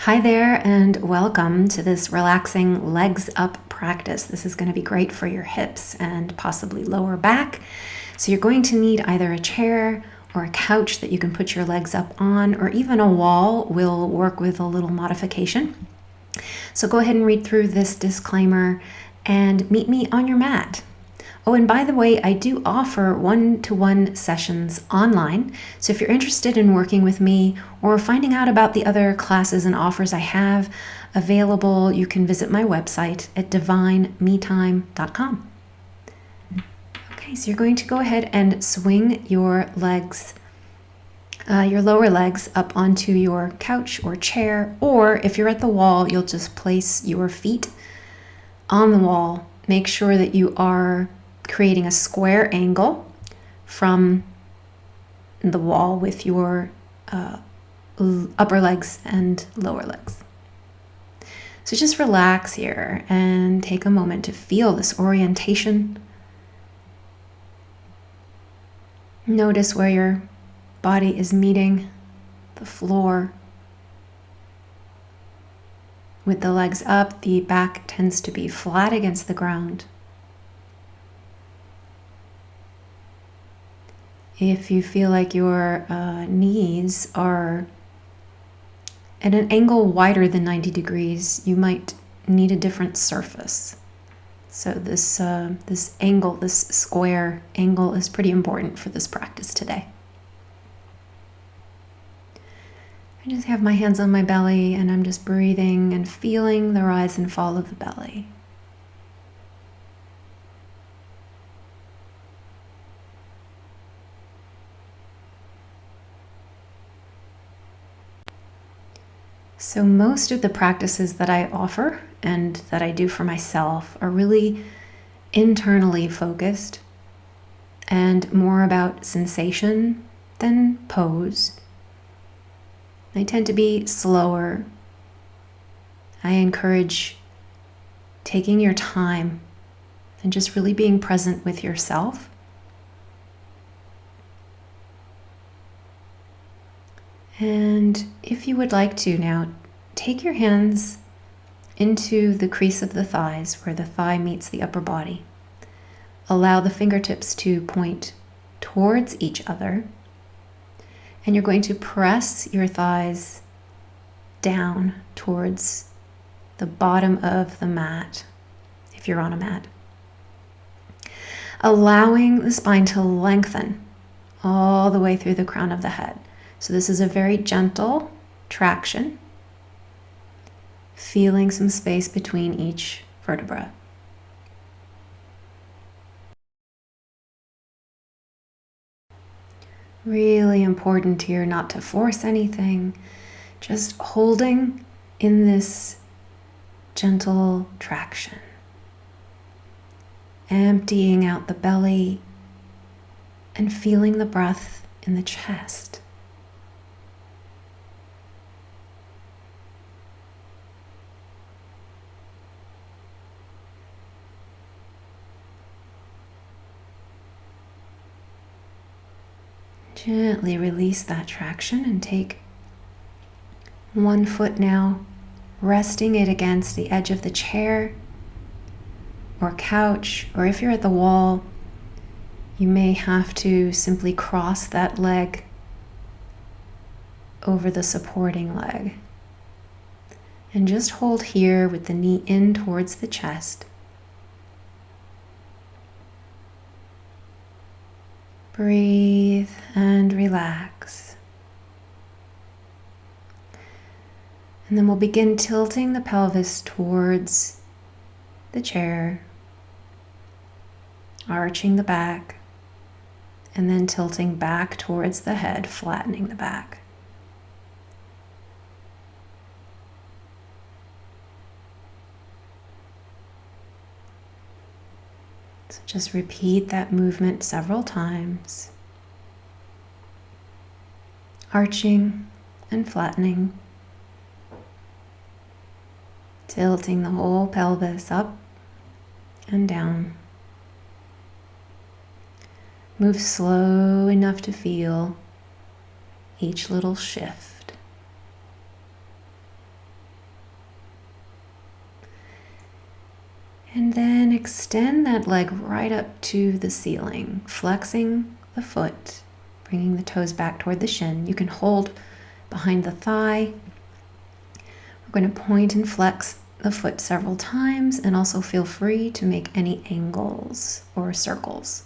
Hi there, and welcome to this relaxing legs up practice. This is going to be great for your hips and possibly lower back. So you're going to need either a chair or a couch that you can put your legs up on, or even a wall will work with a little modification. So go ahead and read through this disclaimer and meet me on your mat. Oh, and by the way, I do offer one-to-one sessions online. So if you're interested in working with me or finding out about the other classes and offers I have available, you can visit my website at divinemetime.com. Okay, so you're going to go ahead and swing your legs, your lower legs up onto your couch or chair, or if you're at the wall, you'll just place your feet on the wall. Make sure that you are creating a square angle from the wall with your upper legs and lower legs. So just relax here and take a moment to feel this orientation. Notice where your body is meeting the floor. With the legs up, the back tends to be flat against the ground. If you feel like your knees are at an angle wider than 90 degrees, you might need a different surface. So this angle, this square angle, is pretty important for this practice today. I just have my hands on my belly and I'm just breathing and feeling the rise and fall of the belly. So most of the practices that I offer and that I do for myself are really internally focused and more about sensation than pose. They tend to be slower. I encourage taking your time and just really being present with yourself. And if you would like to now, take your hands into the crease of the thighs where the thigh meets the upper body. Allow the fingertips to point towards each other. And you're going to press your thighs down towards the bottom of the mat, if you're on a mat. Allowing the spine to lengthen all the way through the crown of the head. So this is a very gentle traction, feeling some space between each vertebra. Really important here not to force anything, just holding in this gentle traction. Emptying out the belly and feeling the breath in the chest. Gently release that traction and take one foot now, resting it against the edge of the chair or couch, or if you're at the wall, you may have to simply cross that leg over the supporting leg. And just hold here with the knee in towards the chest. Breathe and relax. And then we'll begin tilting the pelvis towards the chair, arching the back, and then tilting back towards the head, flattening the back. So just repeat that movement several times. Arching and flattening. Tilting the whole pelvis up and down. Move slow enough to feel each little shift. And then extend that leg right up to the ceiling, flexing the foot, bringing the toes back toward the shin. You can hold behind the thigh. We're going to point and flex the foot several times, and also feel free to make any angles or circles.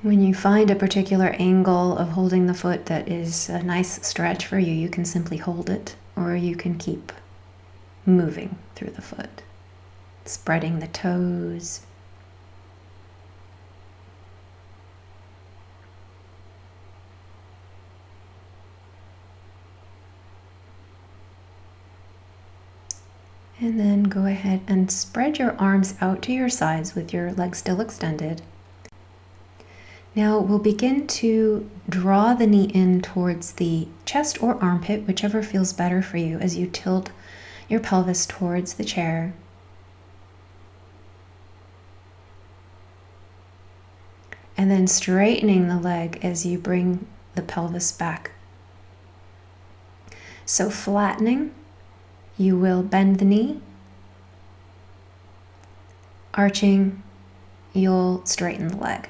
When you find a particular angle of holding the foot that is a nice stretch for you, you can simply hold it, or you can keep moving through the foot, spreading the toes. And then go ahead and spread your arms out to your sides with your legs still extended. Now we'll begin to draw the knee in towards the chest or armpit, whichever feels better for you, as you tilt your pelvis towards the chair. And then straightening the leg as you bring the pelvis back. So flattening, you will bend the knee. Arching, you'll straighten the leg.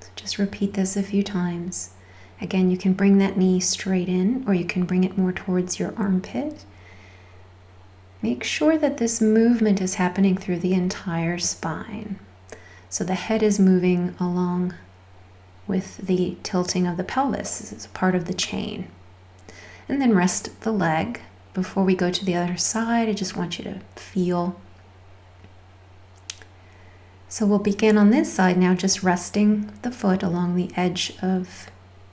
So just repeat this a few times. Again, you can bring that knee straight in, or you can bring it more towards your armpit. Make sure that this movement is happening through the entire spine. So the head is moving along with the tilting of the pelvis. This is part of the chain. And then rest the leg. Before we go to the other side, I just want you to feel. So we'll begin on this side now, just resting the foot along the edge of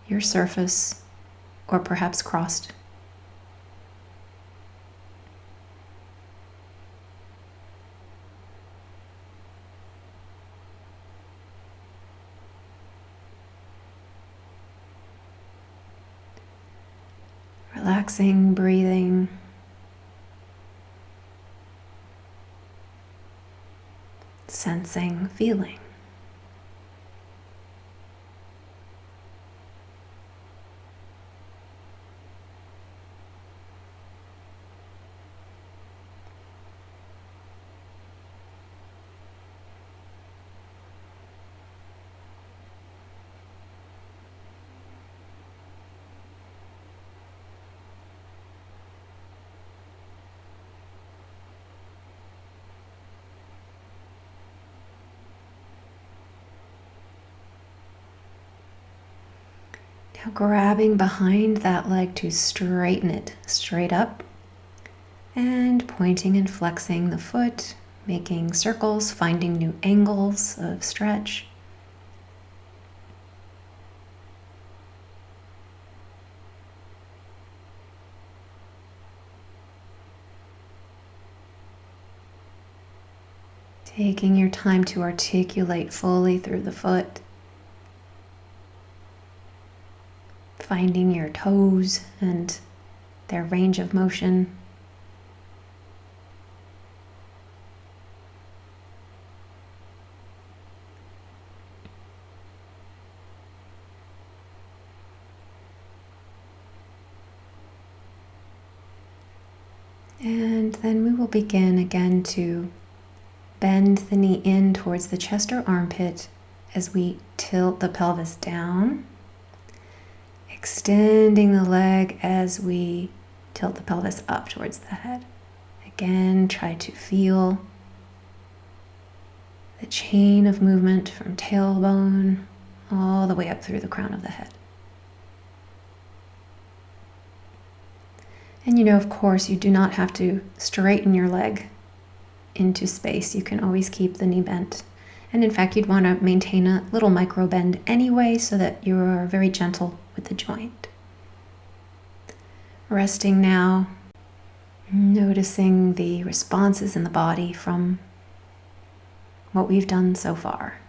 your surface, or perhaps crossed. Relaxing, breathing. Sensing, feeling. Now grabbing behind that leg to straighten it straight up, and pointing and flexing the foot, making circles, finding new angles of stretch. Taking your time to articulate fully through the foot. Finding your toes and their range of motion. And then we will begin again to bend the knee in towards the chest or armpit as we tilt the pelvis down. Extending the leg as we tilt the pelvis up towards the head. Again, try to feel the chain of movement from tailbone all the way up through the crown of the head. And of course, you do not have to straighten your leg into space. You can always keep the knee bent. And in fact, you'd want to maintain a little micro bend anyway, so that you are very gentle with the joint. Resting now, noticing the responses in the body from what we've done so far.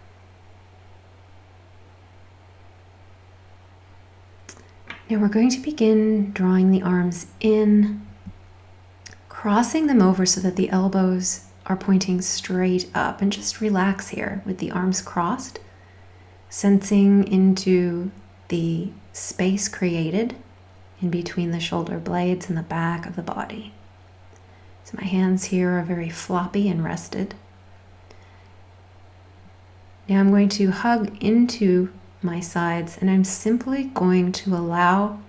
Now we're going to begin drawing the arms in, crossing them over so that the elbows are pointing straight up, and just relax here with the arms crossed, sensing into the space created in between the shoulder blades and the back of the body. So my hands here are very floppy and rested. Now I'm going to hug into my sides, and I'm simply going to allow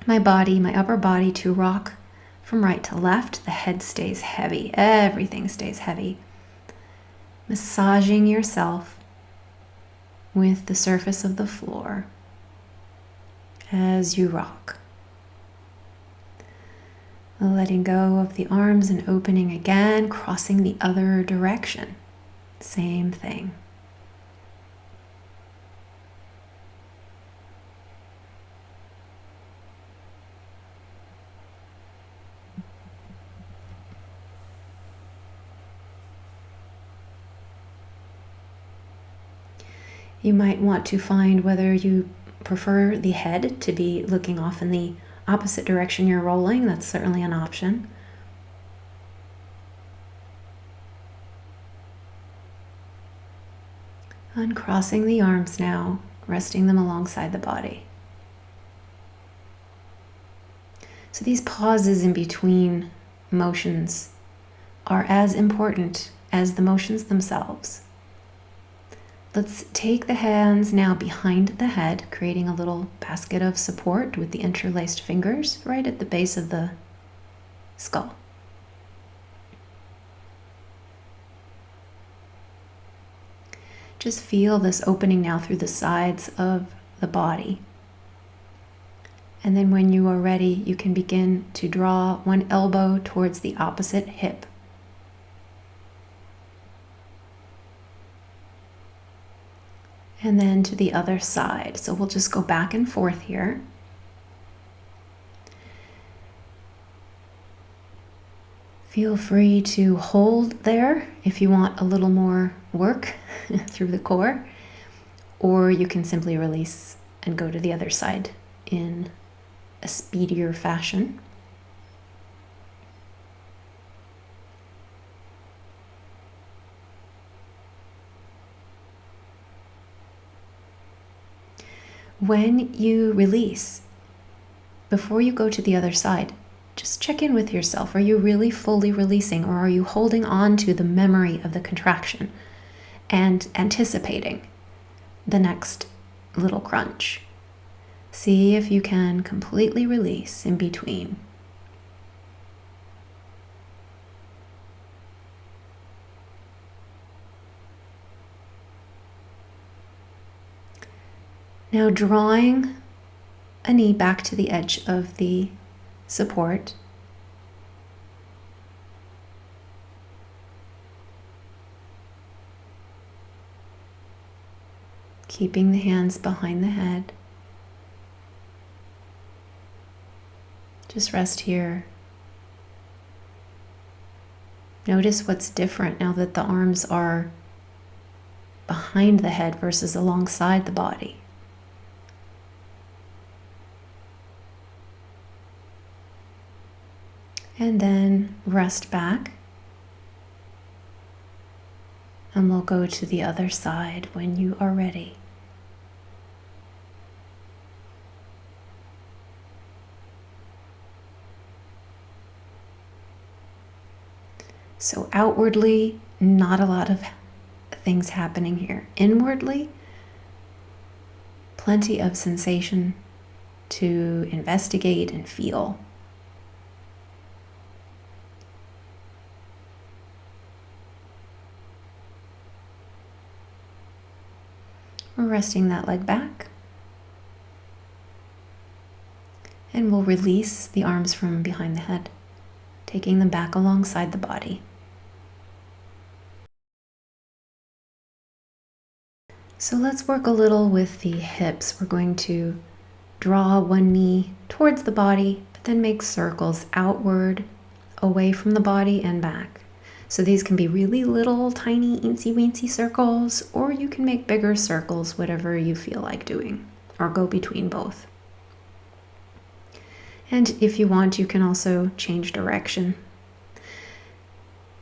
my body, my upper body, to rock from right to left. The head stays heavy. Everything stays heavy. Massaging yourself with the surface of the floor as you rock. Letting go of the arms and opening again, crossing the other direction. Same thing. You might want to find whether you prefer the head to be looking off in the opposite direction you're rolling. That's certainly an option. Uncrossing the arms now, resting them alongside the body. So these pauses in between motions are as important as the motions themselves. Let's take the hands now behind the head, creating a little basket of support with the interlaced fingers right at the base of the skull. Just feel this opening now through the sides of the body. And then when you are ready, you can begin to draw one elbow towards the opposite hip. And then to the other side. So we'll just go back and forth here. Feel free to hold there if you want a little more work through the core, or you can simply release and go to the other side in a speedier fashion. When you release, before you go to the other side, just check in with yourself. Are you really fully releasing, or are you holding on to the memory of the contraction and anticipating the next little crunch? See if you can completely release in between. Now drawing a knee back to the edge of the support. Keeping the hands behind the head. Just rest here. Notice what's different now that the arms are behind the head versus alongside the body. And then rest back. And we'll go to the other side when you are ready. So outwardly, not a lot of things happening here. Inwardly, plenty of sensation to investigate and feel. We're resting that leg back. And we'll release the arms from behind the head, taking them back alongside the body. So let's work a little with the hips. We're going to draw one knee towards the body, but then make circles outward, away from the body and back. So these can be really little, tiny, eensy-weensy circles, or you can make bigger circles, whatever you feel like doing, or go between both. And if you want, you can also change direction.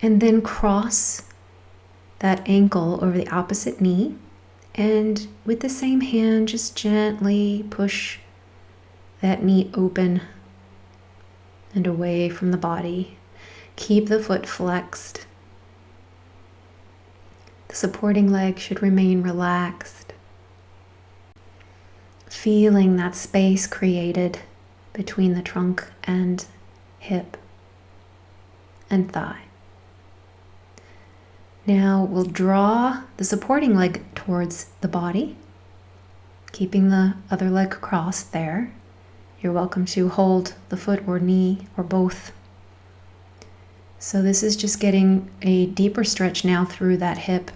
And then cross that ankle over the opposite knee. And with the same hand, just gently push that knee open and away from the body. Keep the foot flexed. The supporting leg should remain relaxed. Feeling that space created between the trunk and hip and thigh. Now we'll draw the supporting leg towards the body, keeping the other leg crossed there. You're welcome to hold the foot or knee or both. So this is just getting a deeper stretch now through that hip.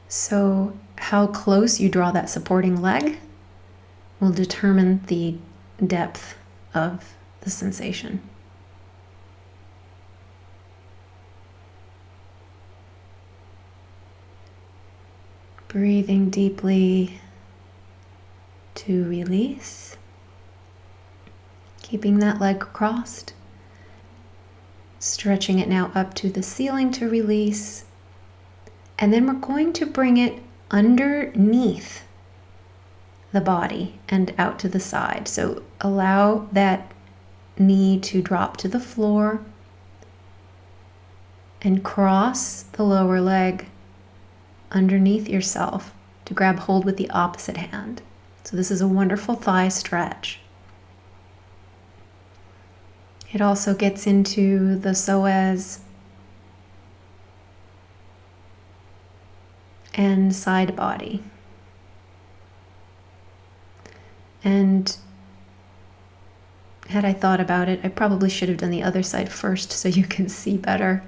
So how close you draw that supporting leg will determine the depth of the sensation. Breathing deeply to release. Keeping that leg crossed. Stretching it now up to the ceiling to release. And then we're going to bring it underneath the body and out to the side. So allow that knee to drop to the floor and cross the lower leg underneath yourself to grab hold with the opposite hand. So this is a wonderful thigh stretch. It also gets into the psoas and side body. And had I thought about it, I probably should have done the other side first so you can see better.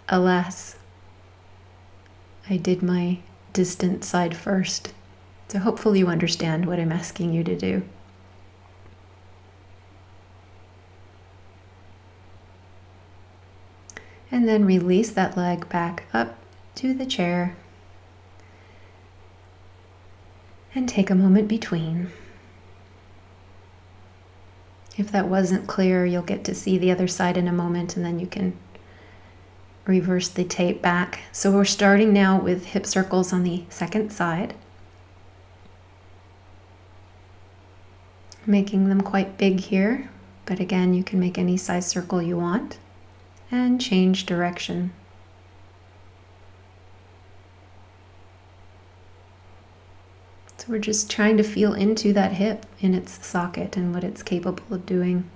Alas, I did my distant side first. So hopefully you understand what I'm asking you to do. And then release that leg back up to the chair. And take a moment between. If that wasn't clear, you'll get to see the other side in a moment, and then you can reverse the tape back. So we're starting now with hip circles on the second side. Making them quite big here, but again, you can make any size circle you want and change direction. So we're just trying to feel into that hip in its socket and what it's capable of doing.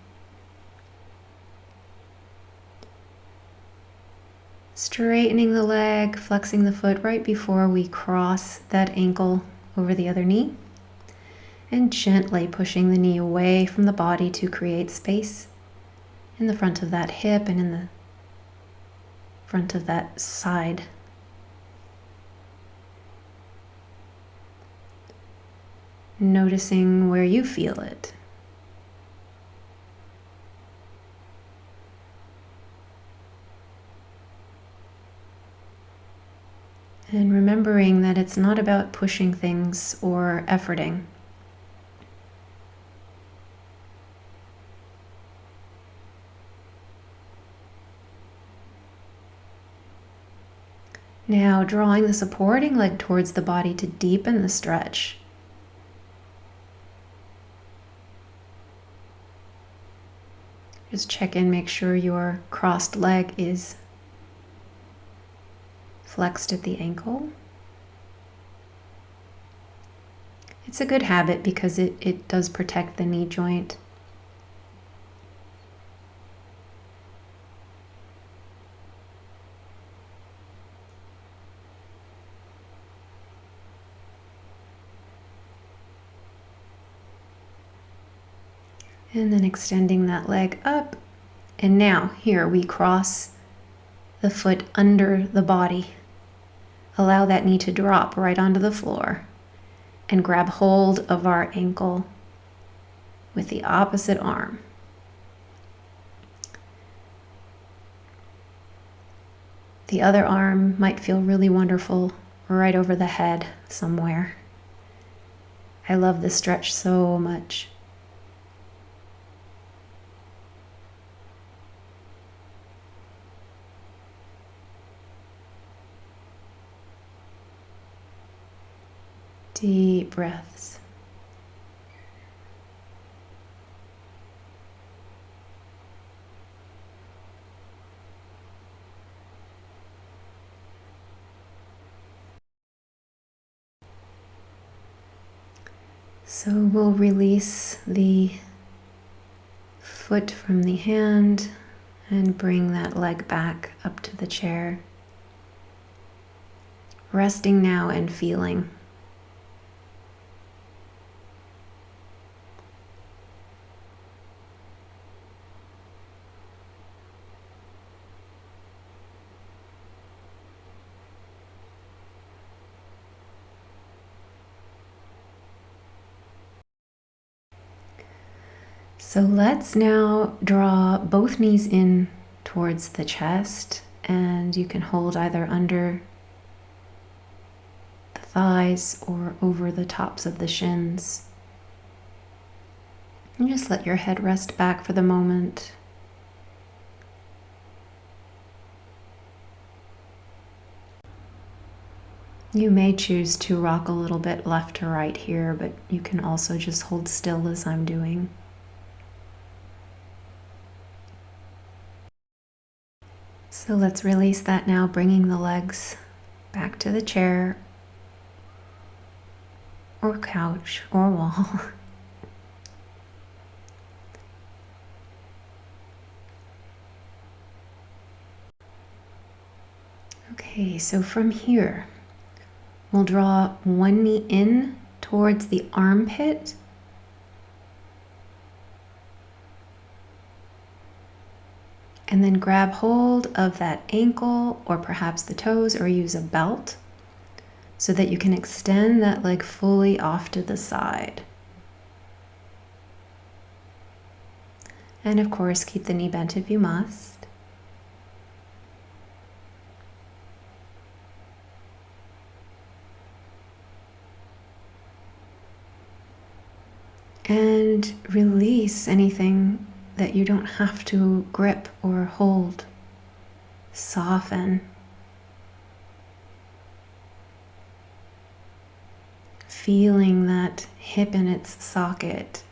Straightening the leg, flexing the foot right before we cross that ankle over the other knee. And gently pushing the knee away from the body to create space in the front of that hip and in the front of that side. Noticing where you feel it. And remembering that it's not about pushing things or efforting. Now drawing the supporting leg towards the body to deepen the stretch. Just check in, make sure your crossed leg is flexed at the ankle. It's a good habit because it does protect the knee joint. And then extending that leg up. And now here we cross the foot under the body. Allow that knee to drop right onto the floor and grab hold of our ankle with the opposite arm. The other arm might feel really wonderful right over the head somewhere. I love this stretch so much. Deep breaths. So we'll release the foot from the hand and bring that leg back up to the chair. Resting now and feeling. So let's now draw both knees in towards the chest, and you can hold either under the thighs or over the tops of the shins. And just let your head rest back for the moment. You may choose to rock a little bit left to right here, but you can also just hold still as I'm doing. So let's release that now, bringing the legs back to the chair or couch or wall. Okay, so from here, we'll draw one knee in towards the armpit. And then grab hold of that ankle or perhaps the toes, or use a belt so that you can extend that leg fully off to the side. And of course, keep the knee bent if you must. And release anything that you don't have to grip or hold. Soften. Feeling that hip in its socket.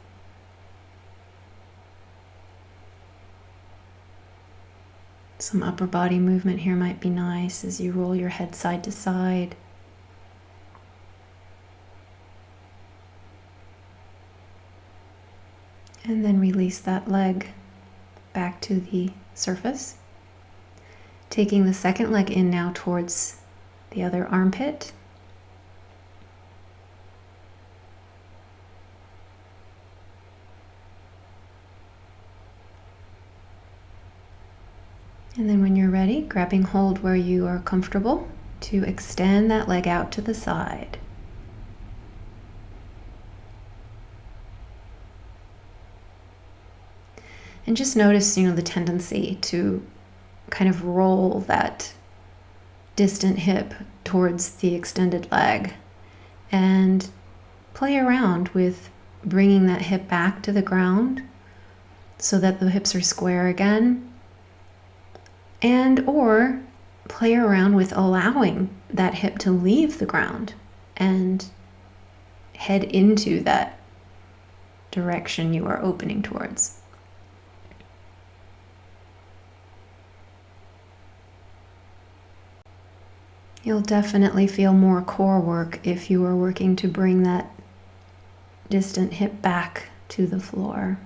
Some upper body movement here might be nice as you roll your head side to side. And then release that leg back to the surface. Taking the second leg in now towards the other armpit. And then when you're ready, grabbing hold where you are comfortable to extend that leg out to the side. And just notice, the tendency to kind of roll that distant hip towards the extended leg and play around with bringing that hip back to the ground so that the hips are square again, and or play around with allowing that hip to leave the ground and head into that direction you are opening towards. You'll definitely feel more core work if you are working to bring that distant hip back to the floor.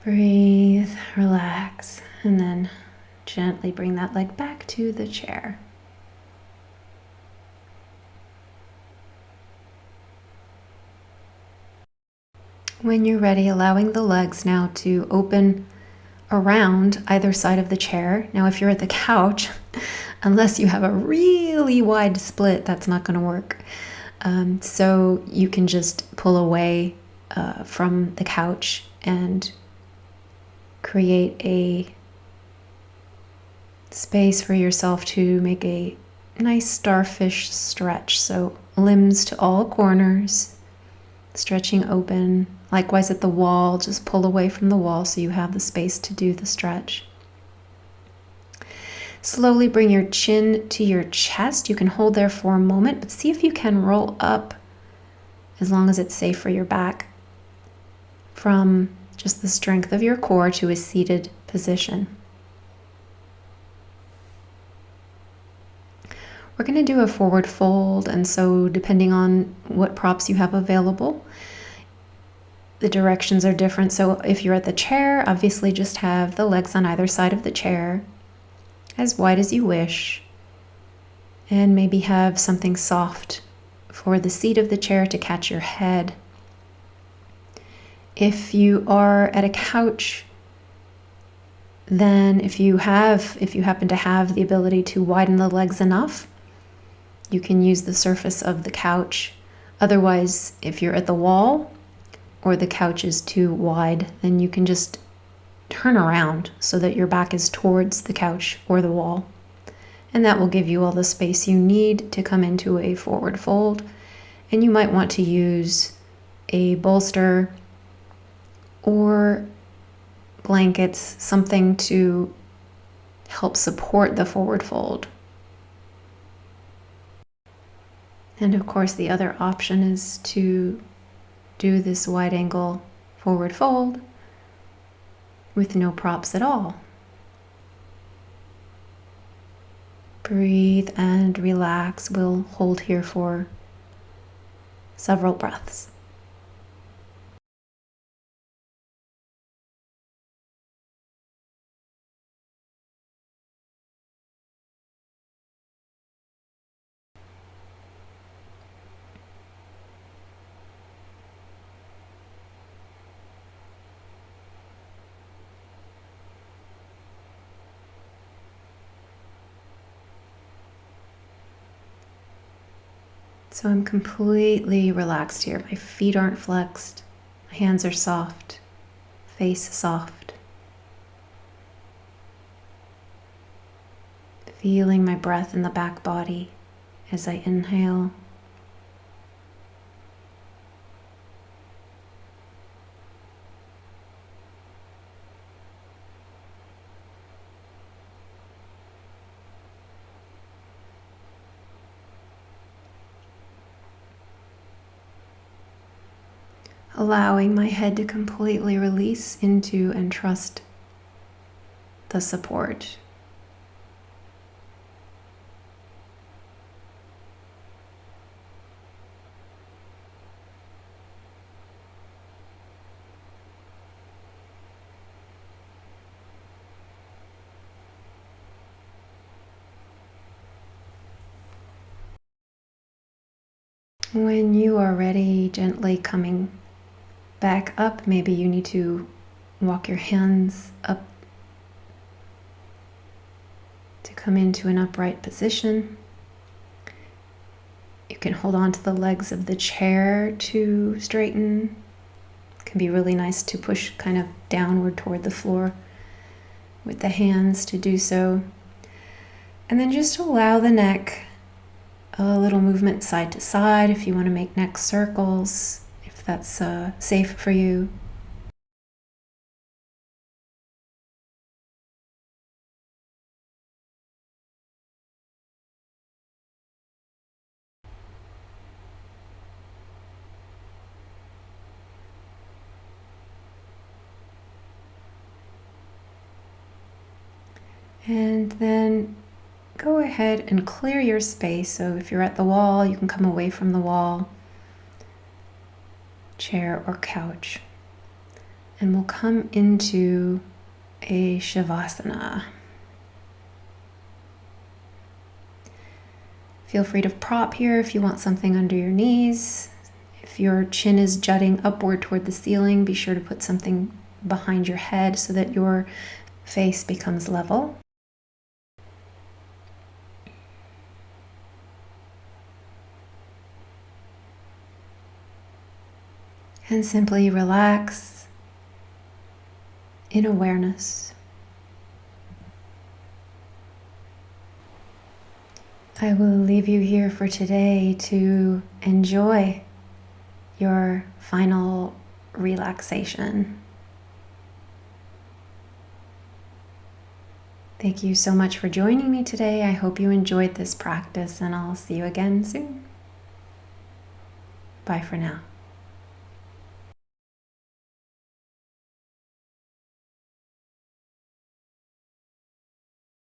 Breathe, relax, and then gently bring that leg back to the chair. When you're ready, allowing the legs now to open around either side of the chair. Now, if you're at the couch, unless you have a really wide split, that's not going to work. So you can just pull away from the couch and create a space for yourself to make a nice starfish stretch. So limbs to all corners, stretching open. Likewise at the wall, just pull away from the wall so you have the space to do the stretch. Slowly bring your chin to your chest. You can hold there for a moment, but see if you can roll up, as long as it's safe for your back, from just the strength of your core to a seated position. We're going to do a forward fold, and so depending on what props you have available, the directions are different. So if you're at the chair, obviously just have the legs on either side of the chair, as wide as you wish, and maybe have something soft for the seat of the chair to catch your head. If you are at a couch, then if you happen to have the ability to widen the legs enough, you can use the surface of the couch. Otherwise, if you're at the wall or the couch is too wide, then you can just turn around so that your back is towards the couch or the wall. And that will give you all the space you need to come into a forward fold. And you might want to use a bolster or blankets, something to help support the forward fold. And of course, the other option is to do this wide angle forward fold with no props at all. Breathe and relax. We'll hold here for several breaths. So I'm completely relaxed here. My feet aren't flexed. My hands are soft. Face soft. Feeling my breath in the back body as I inhale. Allowing my head to completely release into and trust the support. When you are ready, gently coming back up. Maybe you need to walk your hands up to come into an upright position. You can hold on to the legs of the chair to straighten. It can be really nice to push kind of downward toward the floor with the hands to do so. And then just allow the neck a little movement side to side if you want to make neck circles, if that's safe for you. And then go ahead and clear your space. So if you're at the wall, you can come away from the wall, chair or couch. And we'll come into a Shavasana. Feel free to prop here if you want something under your knees. If your chin is jutting upward toward the ceiling, be sure to put something behind your head so that your face becomes level. And simply relax in awareness. I will leave you here for today to enjoy your final relaxation. Thank you so much for joining me today. I hope you enjoyed this practice, and I'll see you again soon. Bye for now.